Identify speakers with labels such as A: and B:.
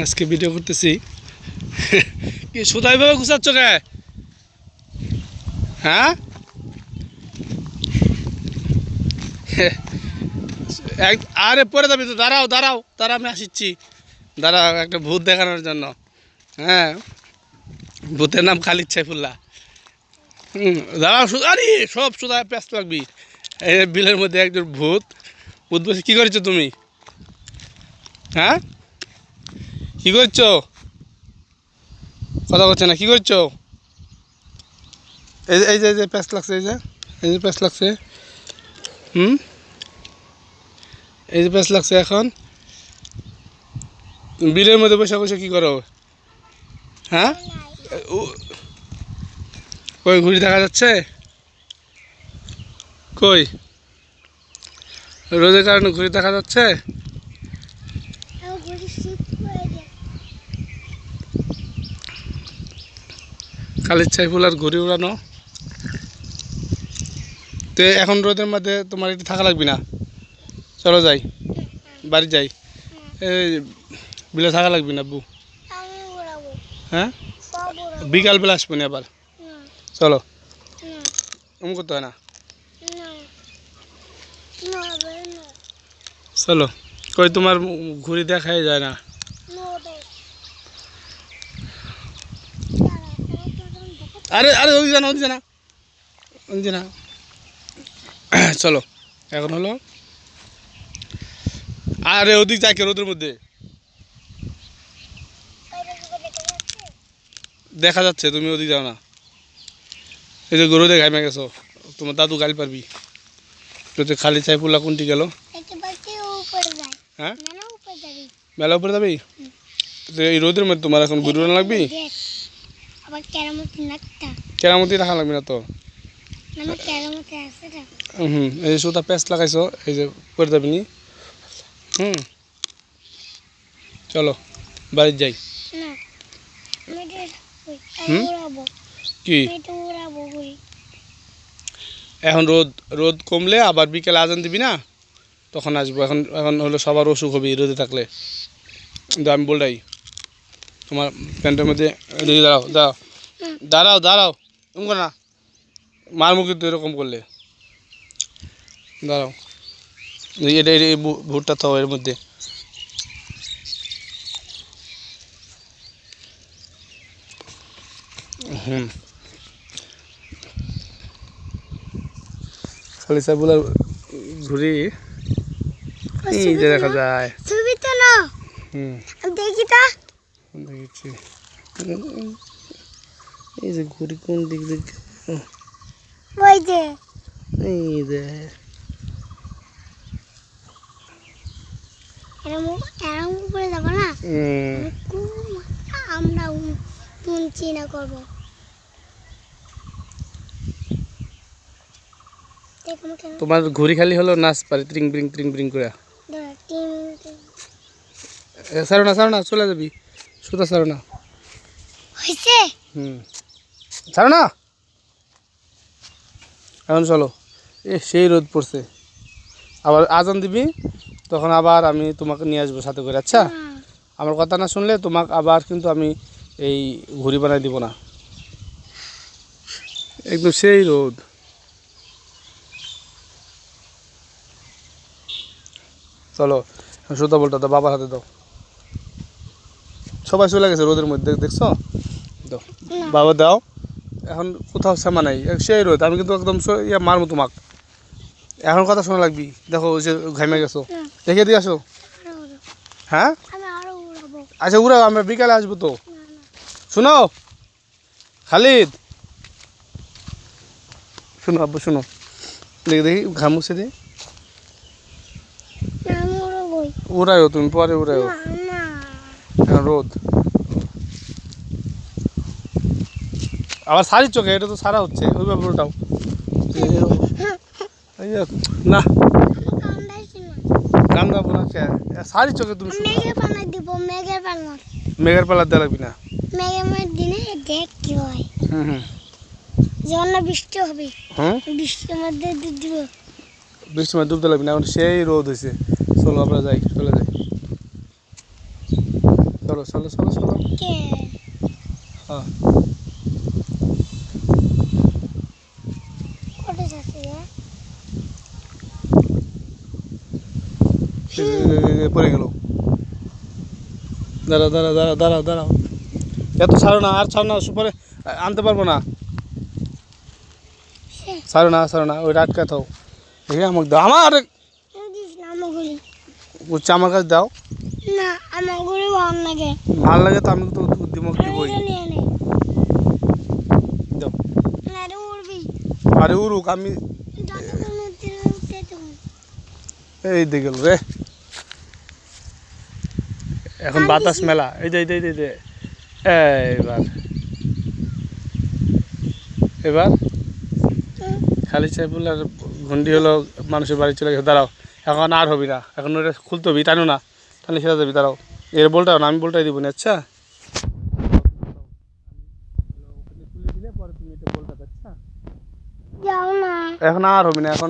A: আজকে ভিডিও করতেছি। কি সুদাই ভাবে গুছাচ্ছ কে? হ্যাঁ, আরে পরে যাবি তো, দাঁড়াও দাঁড়াও দাঁড়া, আমি আসিচ্ছি, দাঁড়াও একটা ভূত দেখানোর জন্য। হ্যাঁ, ভূতের নাম খালিদ সাইফুল্লাহ। দাঁড়াও, আরে সব সুদা ব্যস্ত লাগবি। এই বিলের মধ্যে একজন ভূত ভূত বসে। কী করছো তুমি? হ্যাঁ, কী করছো? কথা বলছে না, কী করছো? এই যে প্যাঁচ লাগছে, এই যে প্যাঁচ লাগছে। এই যে প্যাঁচ লাগছে। এখন বিলের মধ্যে বসে বসে কী করো? হ্যাঁ, কই ঘুড়ি দেখা যাচ্ছে? কই রোদের কারণে ঘুড়ি দেখা যাচ্ছে? খালিদ সাইফুল আর ঘুড়ি উড়ানো। তো এখন রোদের মধ্যে তোমার একটু থাকা লাগবে না, চলো যাই, বাড়ি যাই। এই বিলে থাকা লাগবে না আব্বু। হ্যাঁ, বিকালবেলা আসবো না আবার, চলো। এমন করতে হয় না, চলো। কই তোমার ঘুড়ি দেখাই যায় না। আরে আরে ওই জানা, ওই জানা, ওই জানা। চলো, এখন হলো। আরে ওদিক যাই কে রোদের মধ্যে? দেখা যাচ্ছে, তুমি ওদিক যাও না। এই যে গরু দিয়ে ঘামে গেছো, তোমার দাদু গাল পারবি। তো খালিদ সাইফুল্লাহ কোনটি গেল? হ্যাঁ, মেলা উপরে যাবি? এই রোদের মধ্যে তোমার এখন ঘুরে উড়ানো লাগবি? কেরামতি রাখা লাগবে না তো। এই যে সুতা পেস্ট লাগাইছো, এই যে পরে যাবি নি। চলো বাড়ি যাই। কি এখন রোদ রোদ কমলে আবার বিকেলে আজান দিবি না, তখন আসবো। এখন এখন হলো সবার অসুখ হবে রোদে থাকলে। কিন্তু আমি বলটাই তোমার প্যান্টের মধ্যে দিকে দাঁড়াও, দাঁড়াও দাঁড়াও দাঁড়াও, এরকম না, মারমু কিন্তু এরকম করলে। দাঁড়াও, এটা এই ভুটটা তো এর মধ্যে। খালি সাইফুল্লাহ ঘুরি এই যে দেখা যায়। দেখেছি এই যে ঘুরি কোন দিক দিক, এই যে তোমার ঘুরি খালি হলো নাচ পারে ত্রিং ব্রিং ত্রিং ব্রিং করে। সারো না সারো না, চলে যাবি, সুতা সারো না। ছাড়ো না, এখন চলো। সেই রোদ পড়ছে, আবার আজান দিবি, তখন আবার আমি তোমাকে নিয়ে আসবো সাথে করে। আচ্ছা, আমার কথা না শুনলে তোমাকে আবার কিন্তু আমি এই ঘুড়ি বানাই দিব না। একদম সেই রোদ। চলো, সুতা বলটা দাও, বাবার হাতে দাও। সবাই চলে গেছে রোদের মধ্যে, দেখছো? দাও বাবা, দাও। এখন কোথাও সেমা নাই, সেই রোদ। আমি কিন্তু একদম ইয়া মারবো তোমাক। এখন কথা শোনা লাগবি। দেখো ওই যে ঘামে গেছো, দেখে দিয়ে আসো। হ্যাঁ, আচ্ছা উড়াও, আমরা বিকালে আসবো তো। শুনো খালিদ, শুনো আব্বু, শুনো, দেখি দেখি ঘাম মুছে দিয়ে উড়াইও, তুমি পরে উড়াইও। রোদ আবার সারি চোখে, এটা তো সারা হচ্ছে, ওইভাবে ওটাও না, কান্দাবো না কে? সারি চোখে তুমি মেঘের পালা দেওয়া লাগবি না।
B: কি হয়? যখন বৃষ্টি হবে, বৃষ্টির মধ্যে দিব
A: বৃষ্টির সময় ডুবতে লাগবে না, এখন সেই রোদ হয়েছে। চলো আমরা যাই, চলে যাই, চলো চলো চলো চলো।
B: কে
A: হ্যাঁ
B: কোটে যাচ্ছে রে?
A: পড়ে গেল। দাঁড়াও দাঁড়াও দাঁড়াও দাঁড়াও দাঁড়াও, এত ছাড়ো না, আর ছাড়ো না, সুপারে আনতে পারবো না। ছাড়ো না ছাড়ো না, ওইটা আটকে থাও। দেখে আমাকে দাও, আমার
B: দিস না আমার গুলি।
A: উচ্চ আমার কাছে দাও।
B: না আমার গুলি ভালো লাগে।
A: ভালো লাগে তো আমি তো দিমক দিবই।
B: আমি নিয়ে নে।
A: দাও।
B: না রে উড়বি।
A: আরে উরুক, আমি
B: দাদু কোনো দিন উঠতে তো।
A: এই দিয়ে গেল রে। এখন বাতাস মেলা, এই যে এই যে এই যে এইবার এবার খালি সাইফুল্লার ঘন্টি হলো মানুষের বাড়ি চলে গেছে। দাঁড়াও, এখন আর হবি না, এখন ওটা খুলতে হবি, টানো না, তাহলে সেটা যাবি। দাঁড়াও, এর বলটাও না, আমি বলটাই দিব না। আচ্ছা
B: যাও না।
A: এখন আর হবি না, এখন